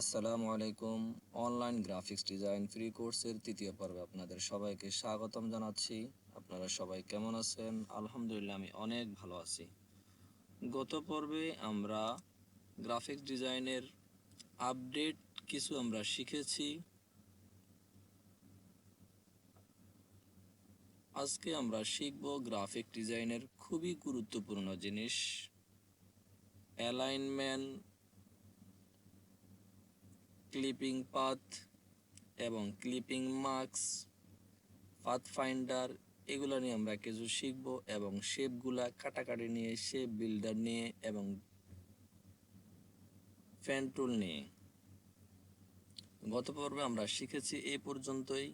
আসসালামু আলাইকুম। Online graphics design free কোর্সের তৃতীয় পর্বে আপনাদের সবাইকে স্বাগতম জানাচ্ছি। আপনারা সবাই কেমন আছেন? আলহামদুলিল্লাহ, আমি অনেক ভালো আছি। গত পর্বে আমরা গ্রাফিক্স ডিজাইনের আপডেট কিছু আমরা শিখেছি। আজকে আমরা শিখব গ্রাফিক ডিজাইনের খুবই গুরুত্বপূর্ণ জিনিস, অ্যালাইনমেন্ট, ক্লিপিং পাথ এবং ক্লিপিং মার্কস, পাথফাইন্ডার, এগুলো নিয়ে আমরা কিছু শিখব এবং শেপগুলা কাটাকাটি নিয়ে, শেপ বিল্ডার নিয়ে এবং পেন টুল নিয়ে। গত পর্বে আমরা শিখেছি এই পর্যন্তই।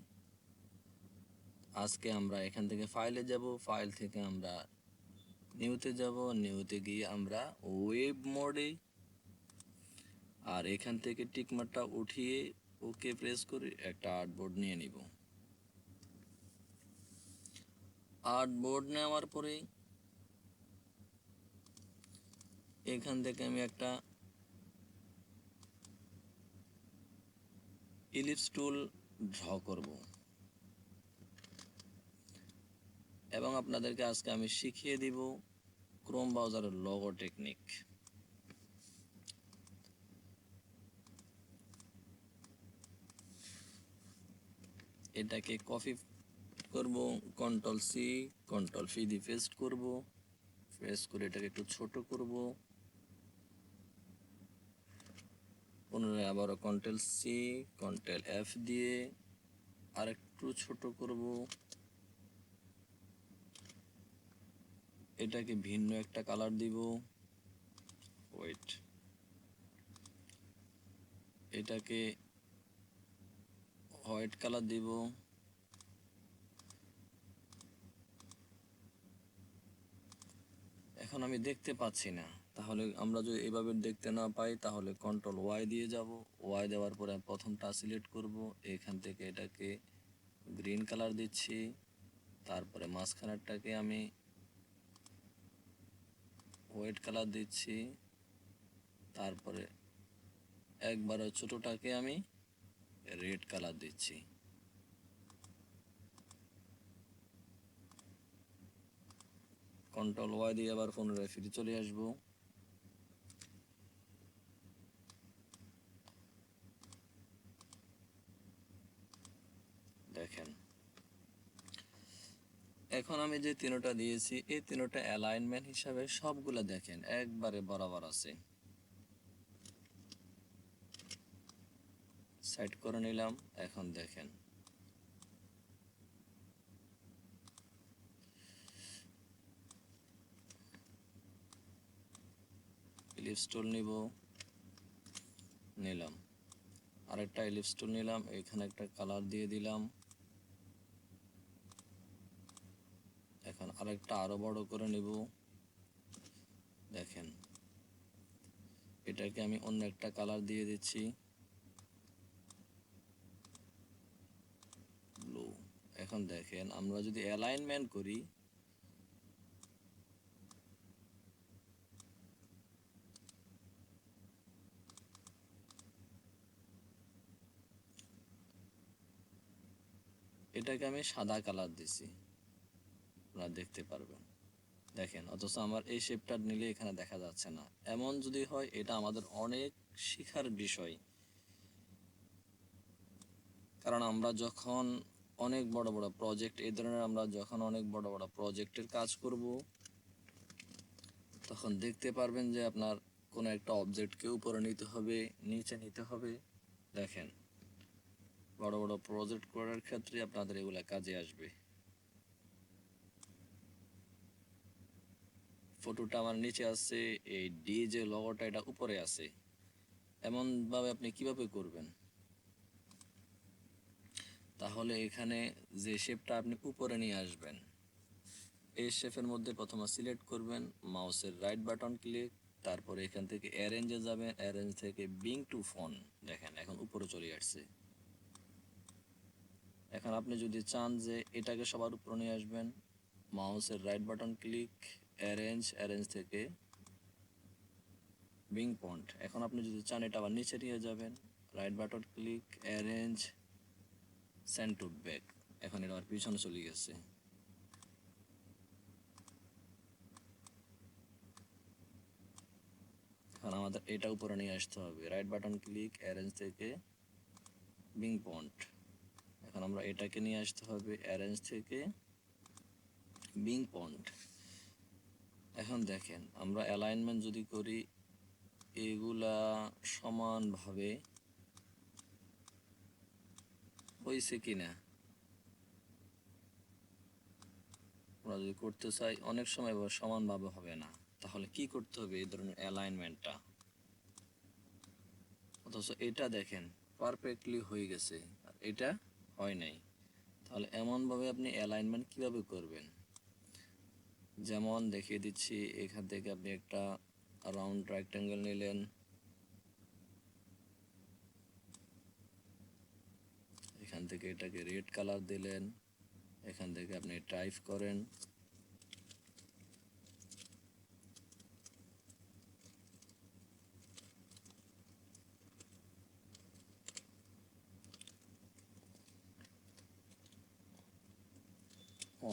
আজকে আমরা এখান থেকে ফাইলে যাব, ফাইল থেকে আমরা নিউতে যাব, নিউতে গিয়ে আমরা ওয়েব মোডে, আর এখান থেকে টিকমার্কটা উঠিয়ে ওকে প্রেস করে একটা আর্টবোর্ড নিয়ে নিব। আর্টবোর্ড নেওয়ার পরে এখান থেকে আমি একটা ইলিপস টুল ড্র করব এবং আপনাদেরকে আজকে আমি শিখিয়ে দিব ক্রোম ব্রাউজারের লোগো টেকনিক। এটাকে কপি করব, কন্ট্রোল সি কন্ট্রোল ভি দিয়ে পেস্ট করব, পেস্ট করে এটাকে একটু ছোট করব, পুনরায় আবারও কন্ট্রোল সি কন্ট্রোল এফ দিয়ে আর একটু ছোট করব। এটাকে ভিন্ন একটা কালার দিব, ওয়েট, এটাকে হোয়াইট কালার দিব। এখন আমি দেখতে পাচ্ছি না, তাহলে আমরা যদি এভাবে দেখতে না পাই তাহলে কন্ট্রোল ওয়াই দিয়ে যাব। ওয়াই দেওয়ার পরে আমি প্রথমটা সিলেক্ট করব, এখান থেকে এটাকে গ্রিন কালার দিচ্ছি, তারপরে মাঝখানেরটাকে আমি হোয়াইট কালার দিচ্ছি, তারপরে একবারে ছোটটাকে আমি রেড কালার দিচ্ছি। কন্ট্রোল ওয়াই দিয়ে আবার পুনরায় ফিরে চলে আসবো। দেখেন, এখন আমি যে তিনটা দিয়েছি এই তিনটা অ্যালাইনমেন্ট হিসাবে সবগুলা দেখেন একবারে বরাবর আছে। সেট করে নিলাম। এখন দেখেন, ইলিপস টুল নিলাম, আরেকটা ইলিপস টুল নিলাম, এখানে একটা কালার দিয়ে দিলাম। এখন আরেকটা আরো বড় করে নিব। দেখেন, এটাকে আমি অন্য একটা কালার দিয়ে দিচ্ছি, ব্লু। এখন দেখেন, আমরা যদি অ্যালাইনমেন্ট করি, এটাকে আমি সাদা কালার দিছি, আপনারা দেখতে পারবেন। দেখেন, অথচ আমার এই শেপটা নিলে এখানে দেখা যাচ্ছে না। এমন যদি হয়, এটা আমাদের অনেক শিখার বিষয়। কারণ আমরা যখন অনেক বড় বড় প্রজেক্ট, এই ধরনের আমরা যখন অনেক বড় বড় প্রজেক্টের কাজ করব, তখন দেখতে পারবেন যে আপনার কোনো একটা অবজেক্টকে উপরে নিতে হবে, নিচে নিতে হবে। দেখেন, বড় বড় প্রজেক্ট করার ক্ষেত্রে আপনাদের এগুলা কাজে আসবে। ফটোটা আমার নিচে আছে, এই ডি যে লোগোটা এটা উপরে আছে। এমনভাবে আপনি কিভাবে করবেন? তাহলে এখানে যে শেপটা আপনি উপরে নিয়ে আসবেন, এই শেপের মধ্যে প্রথমে সিলেক্ট করবেন, মাউসের রাইট বাটন ক্লিক, তারপরে এখান থেকে অ্যারেঞ্জে যাবেন, অ্যারেঞ্জ থেকে বিং টু ফোন। দেখেন, এখন উপরে চলে আসছে। এখন আপনি যদি চান যে এটাকে সবার উপরে নিয়ে আসবেন, মাউসের right button click, arrange, arrange থেকে বিং পয়েন্ট। এখন আপনি যদি চান এটা আবার নিচে নিয়ে যাবেন, right button click, arrange, send to back. এখন এটা আর পিছনে চলে গেছে। এখন আমাদের এটা উপরে নিয়ে আসতে হবে, রাইট বাটন ক্লিক, অ্যারেঞ্জ থেকে বিং পয়েন্ট। এখন আমরা এটাকে নিয়ে আসতে হবে অ্যারেঞ্জ থেকে বিং পয়েন্ট। এখন দেখেন আমরা অ্যালাইনমেন্ট যদি করি, এগুলা সমানভাবে হয়েছে কিনা আমরা যদি করতে চাই, অনেক সময় সমানভাবে হবে না। তাহলে কি করতে হবে? এই ধরনের অ্যালাইনমেন্টটা, অথচ এটা দেখেন পারফেক্টলি হয়ে গেছে আর এটা হয় নাই। তাহলে এমনভাবে আপনি অ্যালাইনমেন্ট কিভাবে করবেন, যেমন দেখিয়ে দিচ্ছি। এখান থেকে আপনি একটা রাউন্ড রেক্ট্যাঙ্গেল নিলেন, এখান থেকে এটাকে রেড কালার দিলেন, এখান থেকে আপনি টাইপ করেন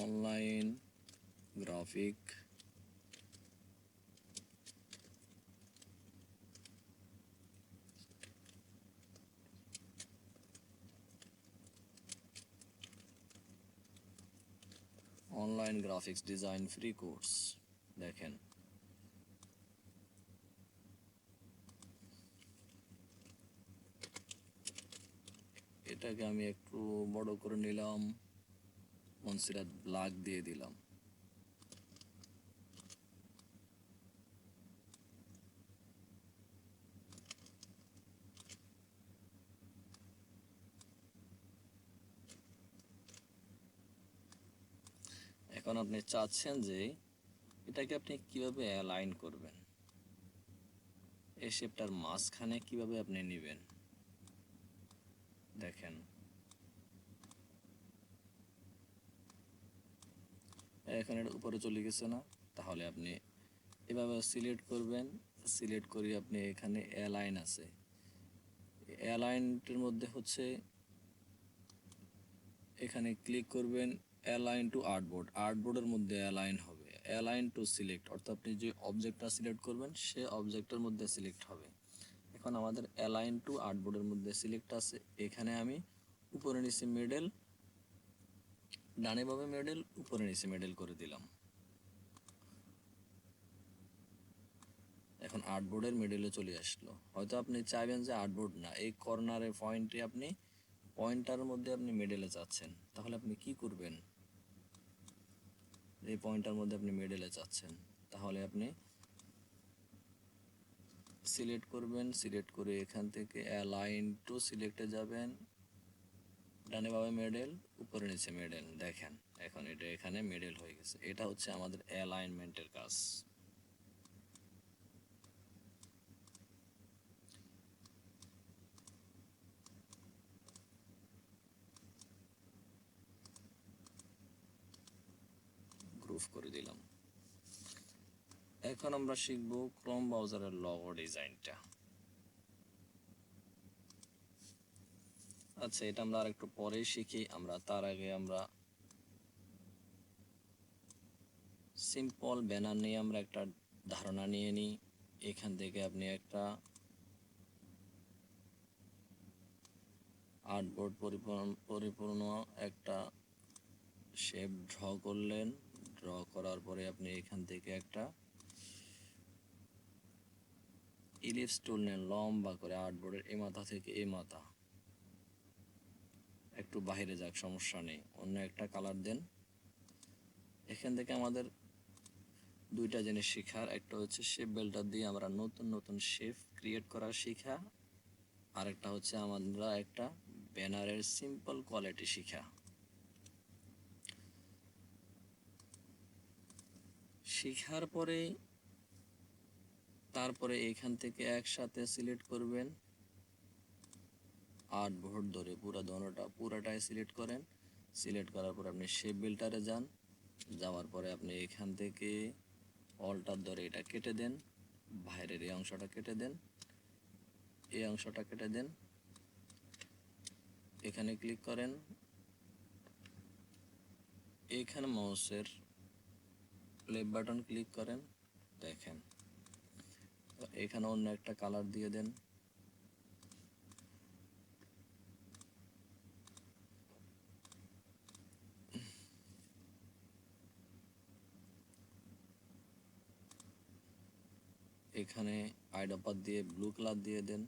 online graphic online graphics design free course. দেখেন এটাকে আমি একটু বড় করে নিলাম, মনসিরাত ব্ল্যাক দিয়ে দিলাম। এখন আপনি চাচ্ছেন যে এটাকে আপনি কিভাবে অ্যালাইন করবেন, এই শেপটার মাঝখানে কিভাবে আপনি নেবেন। দেখেন এখন এটা উপরে চলে গেছে না? তাহলে আপনি এভাবে সিলেক্ট করবেন, সিলেক্ট করে আপনি এখানে অ্যালাইন আছে, অ্যালাইনটির মধ্যে হচ্ছে এখানে ক্লিক করবেন অ্যালাইন টু আর্টবোর্ড, আর্টবোর্ডের মধ্যে অ্যালাইন হবে। অ্যালাইন টু সিলেক্ট অর্থাৎ আপনি যে অবজেক্টটা সিলেক্ট করবেন সে অবজেক্টের মধ্যে সিলেক্ট হবে। এখন আমাদের অ্যালাইন টু আর্টবোর্ডের মধ্যে সিলেক্ট আছে, এখানে আমি উপরে নিচে মিডল, ডানে বামে মিডল, উপরে নিচে মিডল করে দিলাম। এখন আর্টবোর্ডের মিডলে চলে আসলো। হয়তো আপনি চাইবেন যে আর্টবোর্ড না, এই কর্নারের পয়েন্টে আপনি পয়েন্টার মধ্যে আপনি মিডলে চাচ্ছেন, তাহলে আপনি কি করবেন? এই পয়েন্টার মধ্যে আপনি মিডলে চাচ্ছেন, তাহলে আপনি সিলেক্ট করবেন, সিলেক্ট করে এখান থেকে অ্যালাইন টু সিলেক্টে যাবেন, ডানে বামে মিডল, উপরে নিচে মিডল। দেখেন এখন এটা এখানে মিডল হয়ে গেছে। এটা হচ্ছে আমাদের অ্যালাইনমেন্টের কাজ। গ্রুপ করে দিলাম। এখন আমরা শিখব ক্রোম ব্রাউজারের লগো ডিজাইনটা। আচ্ছা, এটা আমরা আরেকটু পরেই শিখি। তার আগে আমরা সিম্পল ব্যানার নিয়ে আমরা একটা ধারণা নিয়ে নিই। এখান থেকে আপনি একটা আর্টবোর্ড পরিপূর্ণ একটা শেপ ড্র করলেন, ড্র করার পরে আপনি এখান থেকে একটা ইলিপস টুল নেন, লম্বা করে আর্টবোর্ডের এই মাথা থেকে এই মাথা একটু বাইরে যাক, সমস্যা নেই, অন্য একটা কালার দেন। এখান থেকে আমাদের দুইটা জিনিস শেখার, একটা হচ্ছে শেপ বেল্টার দিয়ে আমরা নতুন নতুন শেপ ক্রিয়েট করা শেখা, আর একটা হচ্ছে আমরা একটা ব্যানারের সিম্পল কোয়ালিটি শেখা। শেখার পরে তারপরে এখান থেকে একসাথে সিলেক্ট করবেন, আর্টবোর্ড ধরে পুরাটাই সিলেক্ট করেন। সিলেক্ট করার পর আপনি শেপ বিল্ডারে যান, যাওয়ার পরে আপনি এখান থেকে অল্টার ধরে এটা কেটে দেন, বাইরের এই অংশটা কেটে দেন, এই অংশটা কেটে দেন, এখানে ক্লিক করেন, এখানে মাউসের লেফট বাটন ক্লিক করেন, দেখেন এখানে অন্য একটা কালার দিয়ে দেন। এখানে আইডপাত দিয়ে ব্লু কালার দিয়ে দেন।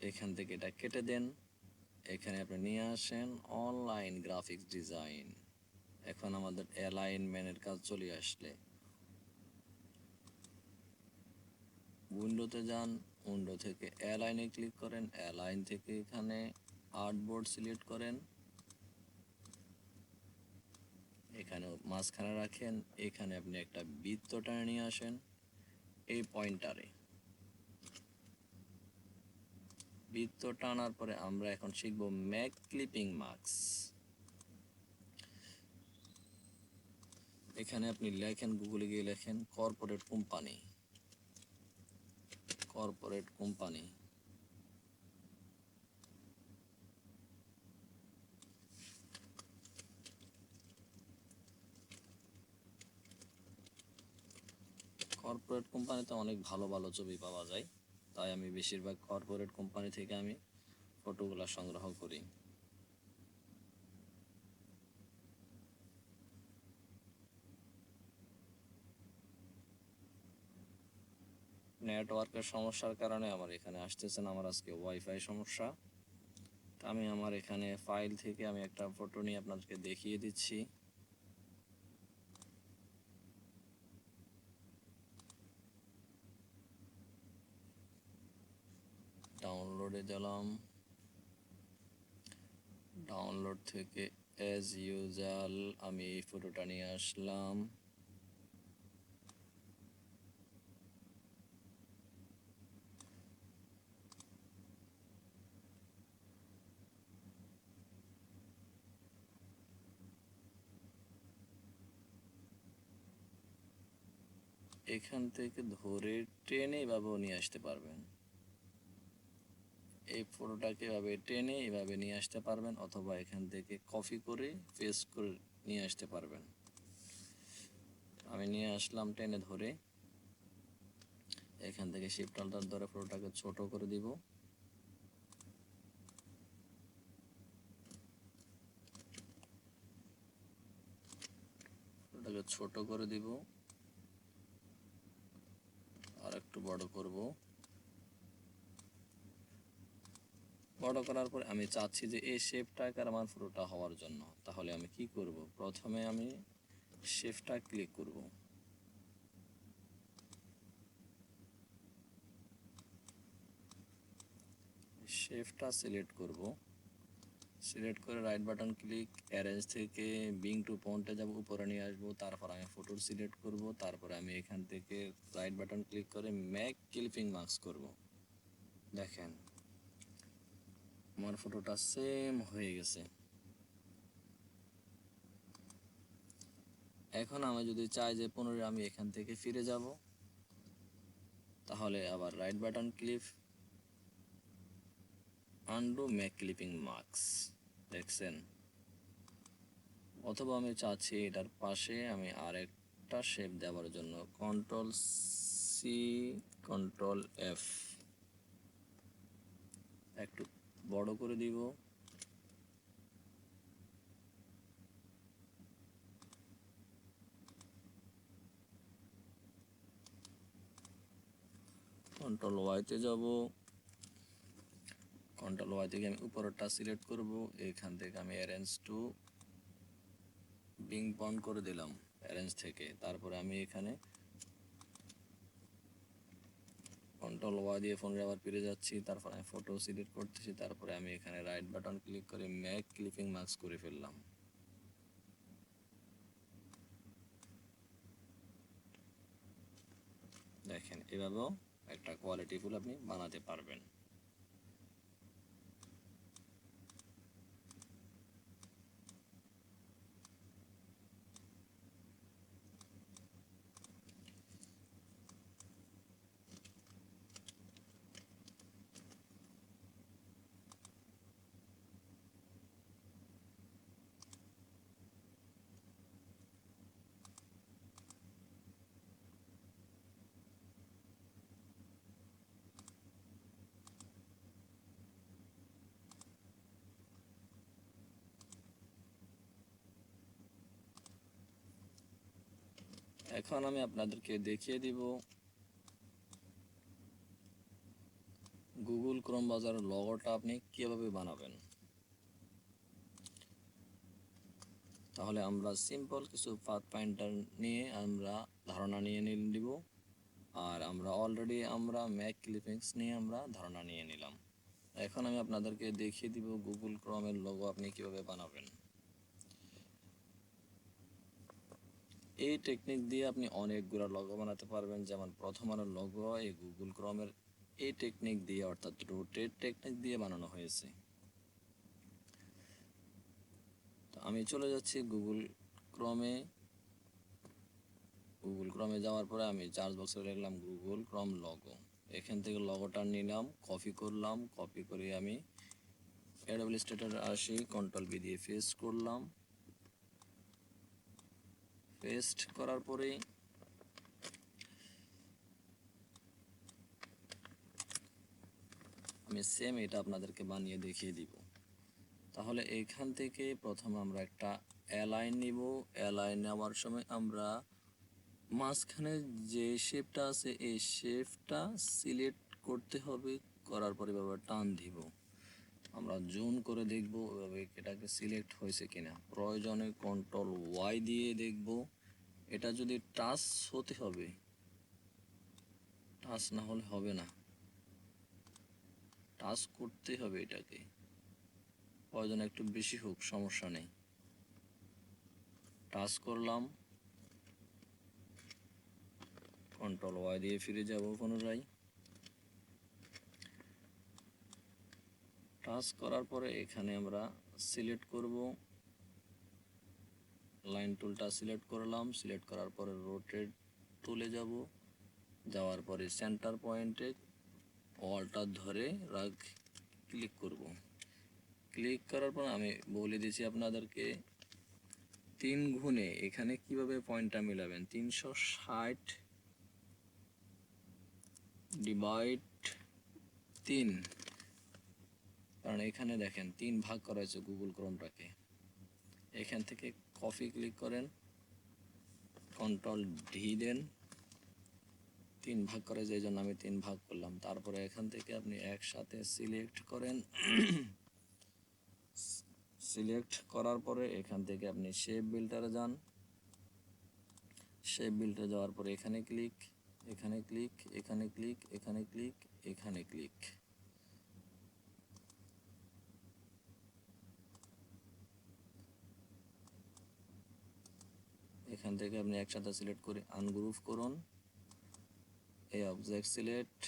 এখান থেকে এটা কেটে দেন, এখানে আপনি নিয়ে আসেন অনলাইন গ্রাফিক্স ডিজাইন। এখন আমাদের অ্যালাইনমেন্টের কাজ চলে আসলে উইন্ডোতে যান, উইন্ডো থেকে অ্যালাইনে ক্লিক করেন, অ্যালাইন থেকে এখানে আর্টবোর্ড সিলেক্ট করেন, এখানে মাঝখানে রাখেন, এখানে আপনি একটা বৃত্ত টেনে নিয়ে আসেন এই পয়েন্টারে। বৃত্ত টানার পরে আমরা এখন শিখব ম্যাক ক্লিপিং মার্কস। এখানে আপনি লেখেন, গুগলে গিয়ে লেখেন corporate company, corporate company. Corporate কোম্পানিতে অনেক ভালো ভালো ছবি পাওয়া যায়, তাই আমি বেশিরভাগ কর্পোরেট কোম্পানি থেকে আমি ফটোগুলো সংগ্রহ করি। নেটওয়ার্কের সমস্যার কারণে আমার এখানে আসতেছে না, আমার আজকে ওয়াইফাই সমস্যা। আমি আমার এখানে ফাইল থেকে আমি একটা ফটো নিয়ে আপনাদেরকে দেখিয়ে দিচ্ছি। ডাউনলোডে দিলাম, ডাউনলোড থেকে অ্যাজ ইউজুয়াল আমি এই ফটোটা নিয়ে আসলাম। এখান থেকে ধরে টেনে এভাবেও নিয়ে আসতে পারবেন, এই ফটোটাকে এভাবে টেনে এভাবে নিয়ে আসতে পারবেন, অথবা এখান থেকে কপি করে পেস্ট করে নিয়ে আসতে পারবেন। আমি নিয়ে আসলাম টেনে ধরে, এখান থেকে শিফট অল্টার ধরে ফটোটাকে ছোট করে দিব। ফটোটাকে ছোট করে দিব, আর একটু বড় করব। বড় করার পর আমি চাচ্ছি যে এই শেপটা আকার আমার ফটোটা হওয়ার জন্য, তাহলে আমি কি করব, প্রথমে আমি শেপটা ক্লিক করব, শেপটা সিলেক্ট করব, সিলেক্ট করে রাইট বাটন ক্লিক, অ্যারেঞ্জ থেকে বিং টু ফন্টে যাব, উপরে নিয়ে আসবো, তারপর আমি ফটো সিলেক্ট করব, তারপরে আমি এখান থেকে রাইট বাটন ক্লিক করে ম্যাক ক্লিপিং মার্কস করব। দেখেন আমার ফটোটা সেম হয়ে গেছে। এখন আমি যদি চাই যে পুনরায় আমি এখান থেকে ফিরে যাব, তাহলে আবার right button click, undo Mac clipping marks, দেখছেন। অথবা আমি চাচ্ছি এটার পাশে আমি আর একটা শেপ দেওয়ার জন্য কন্ট্রোল সি, কন্ট্রোল এফ, একটু বড় করে দিব, কন্ট্রোল ওয়াইতে যাব, কন্ট্রোল ওয়াই থেকে আমি উপরেরটা সিলেক্ট করব, এখান থেকে আমি অ্যারেঞ্জ টু বিং পয়েন্ট করে দিলাম অ্যারেঞ্জ থেকে, তারপরে আমি এখানে কন্ট্রোল ওয়াই দিয়ে ফোনে আবার ফিরে যাচ্ছি, তারপর আমি ফটো সিলেক্ট করতেছি, তারপরে আমি এখানে রাইট বাটন ক্লিক করে ম্যাক ক্লিপিং মার্কস করে ফেললাম। দেখেন এভাবেও একটা কোয়ালিটিফুল আপনি বানাতে পারবেন। এখন আমি আপনাদেরকে দেখিয়ে দিব গুগল ক্রোম ব্রাউজারের লগোটা আপনি কিভাবে বানাবেন। তাহলে আমরা সিম্পল কিছু পাথ পয়েন্টার নিয়ে আমরা ধারণা নিয়ে নিব, আর আমরা অলরেডি ম্যাক ক্লিপিংস নিয়ে আমরা ধারণা নিয়ে নিলাম। এখন আমি আপনাদেরকে দেখিয়ে দিব গুগল ক্রোমের লোগো আপনি কিভাবে বানাবেন। এই টেকনিক দিয়ে আপনি অনেকগুলো লোগো বানাতে পারবেন। যেমন প্রথম আলোর লোগো এই গুগল ক্রোমের এই টেকনিক দিয়ে, অর্থাৎ রোটেট টেকনিক দিয়ে বানানো হয়েছে। তো আমি চলে যাচ্ছি গুগল ক্রোমে যাওয়ার পরে আমি সার্চ বক্সে লিখলাম গুগল ক্রোম লোগো। এখান থেকে লোগোটা নিলাম, কপি করলাম, কপি করে আমি অ্যাডোব ইলাস্ট্রেটরে আসি, কন্ট্রোল বি দিয়ে পেস্ট করলাম। পেস্ট করার পরে আমি সেম এটা আপনাদেরকে বানিয়ে দেখিয়ে দিব। তাহলে এখান থেকে প্রথমে আমরা একটা অ্যালাইন নিব। অ্যালাইন নেওয়ার সময় আমরা মাঝখানে যে শেপটা আছে এই শেপটা সিলেক্ট করতে হবে, করার পরে এভাবে টান দিব। আমরা জুম করে দেখব এভাবে এটাকে সিলেক্ট হয়েছে কিনা। প্রয়োজনে কন্ট্রোল ওয়াই দিয়ে দেখব। এটা যদি টাচ হতে হবে, টাচ না হলে হবে না, টাচ করতে হবে এটাকে। প্রয়োজন একটু বেশি হোক, সমস্যা নেই। টাচ করলাম, কন্ট্রোল ওয়াই দিয়ে ফিরে যাব পুনরায়। টাচ করার পরে এখানে আমরা সিলেক্ট করব, লাইন টুলটা সিলেক্ট করলাম। সিলেক্ট করার পরে রোটেট টুলে যাব, যাওয়ার পরে সেন্টার পয়েন্টে অলটা ধরে ক্লিক করব। ক্লিক করার পর আমি বলে দিয়েছি আপনাদেরকে 3 গুণে এখানে কিভাবে পয়েন্টটা মিলাবেন। 360 ডিভাইড 3, কারণ এখানে দেখেন 3 ভাগ করা হয়েছে গুগল ক্রোমটাকে। এখান থেকে কপি ক্লিক করেন, কন্ট্রোল ডি দেন, 3 ভাগ করা যায়, এই জন্য আমি 3 ভাগ করলাম। তারপরে এখান থেকে আপনি একসাথে সিলেক্ট করেন। সিলেক্ট করার পরে এখান থেকে আপনি শেপ বিল্ডারে যান। শেপ বিল্ডারে যাওয়ার পরে এখানে ক্লিক, এখানে ক্লিক, এখানে ক্লিক, এখানে ক্লিক, এখানে ক্লিক। এখান থেকে আপনি একসাথে সিলেক্ট করে আনগ্রুপ করুন। এই অবজেক্ট সিলেক্ট,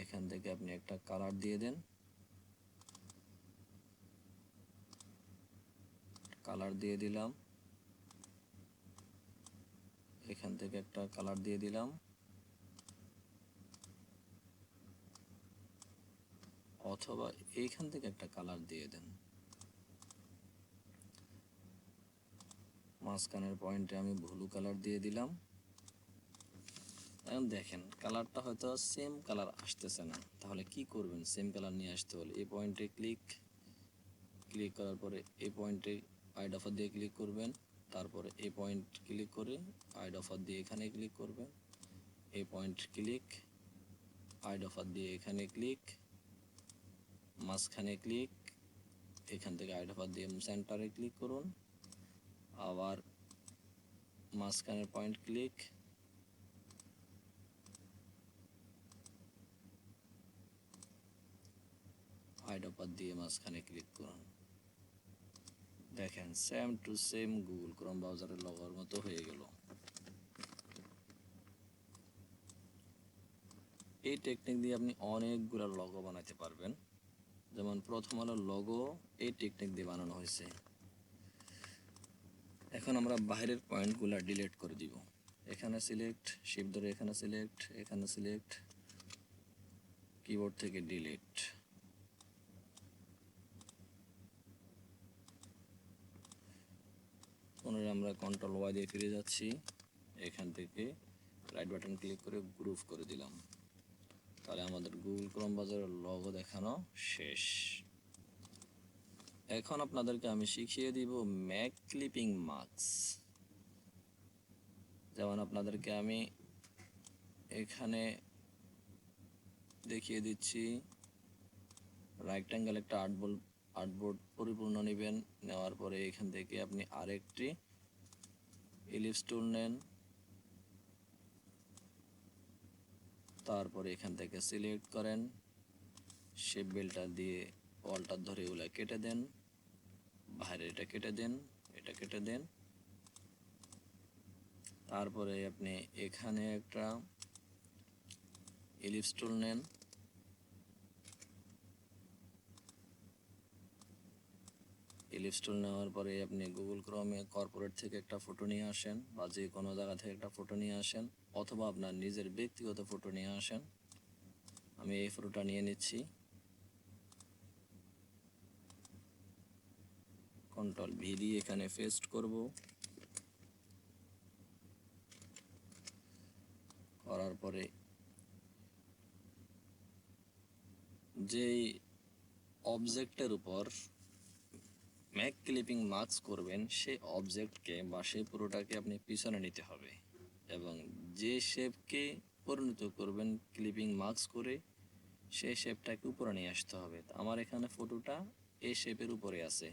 এখান থেকে আপনি একটা কালার দিয়ে দেন। কালার দিয়ে দিলাম, এখান থেকে একটা কালার দিয়ে দিলাম, অথবা এইখান থেকে একটা কালার দিয়ে দেন। মাঝখানের পয়েন্টে আমি ব্লু কালার দিয়ে দিলাম। এখন দেখেন কালারটা হয়তো সেম কালার আসতেছে না, তাহলে কি করবেন? সেম কালার নিয়ে আসতে হলে এই পয়েন্টে ক্লিক করার পরে এই পয়েন্টে আইড অফার দিয়ে ক্লিক করবেন। তারপরে এই পয়েন্ট ক্লিক করে আইড অফার দিয়ে এখানে ক্লিক করবেন। এই পয়েন্ট ক্লিক, আইড অফার দিয়ে এখানে ক্লিক, মাঝখানে ক্লিক, এখান থেকে আইড অফার দিয়ে সেন্টারে ক্লিক করুন। আবার মাঝখানের পয়েন্ট ক্লিক, আইড অফার দিয়ে মাঝখানে ক্লিক করুন। দেখেন same to same Google Chrome ব্রাউজারের লগোর মতো হয়ে গেল। এই টেকনিক দিয়ে আপনি অনেকগুলো লগো বানাতে পারবেন। যেমন প্রথম আলো লগো এই টেকনিক দিয়ে বানানো হয়েছে। এখন আমরা বাইরের পয়েন্টগুলো ডিলিট করে দিব। এখানে সিলেক্ট, শিফট ধরে এখানে সিলেক্ট, এখানে সিলেক্ট, কিবোর্ড থেকে ডিলিট। পুনরায় আমরা কন্ট্রোল ওয়াই দিয়ে ফিরে যাচ্ছি। এখান থেকে রাইট বাটন ক্লিক করে গ্রুপ করে দিলাম। তাহলে আমাদের গুগল ক্রোম ব্রাউজারের লগো দেখানো শেষ। এখন আপনাদেরকে আমি শিখিয়ে দিব ম্যাক ক্লিপিং মাস্ক। যেমন আপনাদেরকে আমি এখানে দেখিয়ে দিচ্ছি। রাইক্ট্যাঙ্গেল একটা আর্টবোর্ড পরিপূর্ণ নেবেন। নেওয়ার পরে এখান থেকে আপনি আরেকটি ইলিপস টুল নেন। তারপরে এখান থেকে সিলেক্ট করেন, শেপ বেলটা দিয়ে ওয়ালটা ধরে ওগুলা কেটে দেন, বাইরে এটা কেটে দেন, এটা কেটে দেন। তারপরে আপনি এখানে একটা ইলিপস টুল নেন। ইলিপস টুল নেওয়ার পরে আপনি গুগল ক্রোমে কর্পোরেট থেকে একটা ফটো নিয়ে আসেন, বা যে কোনো জায়গা থেকে একটা ফটো নিয়ে আসেন, অথবা আপনার নিজের ব্যক্তিগত ফটো নিয়ে আসেন। আমি এই ফটোটা নিয়ে নিচ্ছি। কন্ট্রোল ভি দিয়ে এখানে পেস্ট করব। করার পরে যেই অবজেক্টের উপর ম্যাক ক্লিপিং মার্কস করবেন, সেই অবজেক্টকে বা সেই পুরোটাকে আপনি পিছনে নিতে হবে, এবং যে শেপকে পরিণত করবেন ক্লিপিং মার্কস করে, সেই শেপটাকে উপরে নিয়ে আসতে হবে। আমার এখানে ফটোটা এই শেপের উপরে আছে,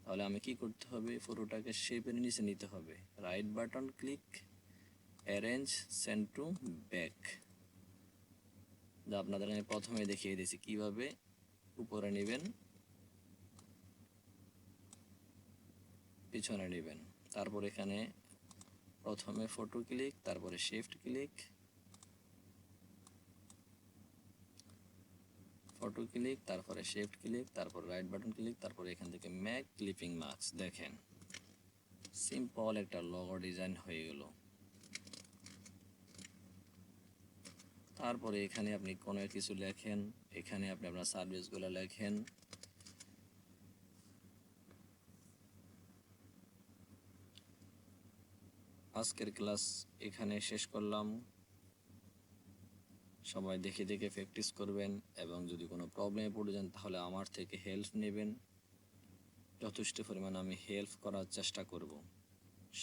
তাহলে আমি কি করতে হবে, ফটোটাকে শেপের নিচে নিতে হবে। Right button click, arrange, send to back. যা আপনাদের আমি প্রথমে দেখিয়ে দিয়েছি কিভাবে উপরে নেবেন, পিছনে নেবেন। তারপর এখানে প্রথমে ফটো ক্লিক, তারপরে শিফট ক্লিক, ফটো ক্লিক, তারপরে শিফট ক্লিক, তারপর রাইট বাটন ক্লিক, তারপরে এখান থেকে ম্যাক ক্লিপিং মার্কস। দেখেন সিম্পল একটা লোগো ডিজাইন হয়ে গেল। তারপরে এখানে আপনি কোনো কিছু লেখেন, এখানে আপনি আপনার সার্ভিসগুলো লেখেন। আজকের ক্লাস এখানে শেষ করলাম। সবাই দেখে দেখে প্র্যাকটিস করবেন, এবং যদি কোনো প্রবলেমে পড়ে যান তাহলে আমার থেকে হেল্প নেবেন। যথেষ্ট পরিমাণ আমি হেল্প করার চেষ্টা করব।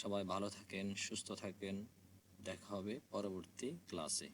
সবাই ভালো থাকেন, সুস্থ থাকেন। দেখা হবে পরবর্তী ক্লাসে।